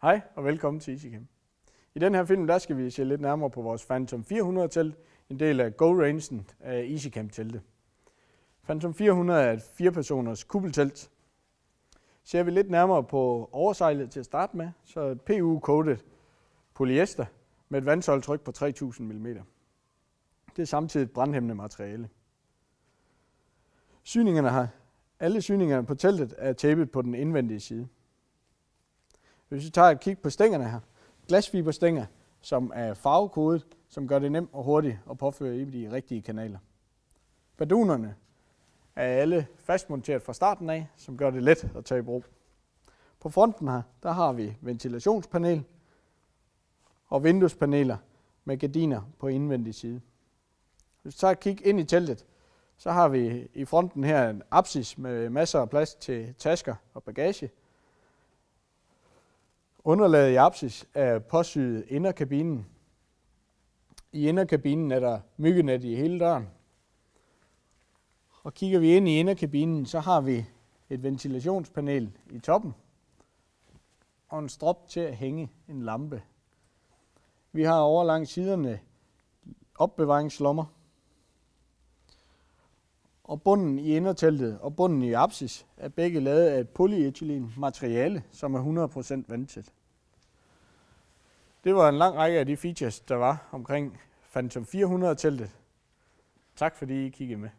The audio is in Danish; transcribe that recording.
Hej og velkommen til EasyCam. I den her film der skal vi se lidt nærmere på vores Phantom 400 telt, en del af Go-rangen af EasyCam telte. Phantom 400 er et 4-personers kuppeltelt. Ser vi lidt nærmere på oversijlet til at starte med, så er et PU-coated polyester med et vandsoltryk på 3000 mm. Det er samtidig et brandhæmmende materiale. Alle syningerne på teltet er tapet på den indvendige side. Hvis vi tager et kig på stængerne her, glasfiberstænger, som er farvekodet, som gør det nemt og hurtigt at påføre i de rigtige kanaler. Bardunerne er alle fastmonteret fra starten af, som gør det let at tage i brug. På fronten her, der har vi ventilationspanel og vinduespaneler med gardiner på indvendig side. Hvis vi tager et kig ind i teltet, så har vi i fronten her en apsis med masser af plads til tasker og bagage. Underlaget i apsis er påsyet inderkabinen. I inderkabinen er der myggenet i hele døren. Og kigger vi ind i inderkabinen, så har vi et ventilationspanel i toppen og en strop til at hænge en lampe. Vi har over langs siderne opbevaringslommer. Og bunden i inderteltet og bunden i apsis er begge lavet af et polyethylen materiale, som er 100% vandtæt. Det var en lang række af de features, der var omkring Phantom 400 teltet. Tak fordi I kiggede med.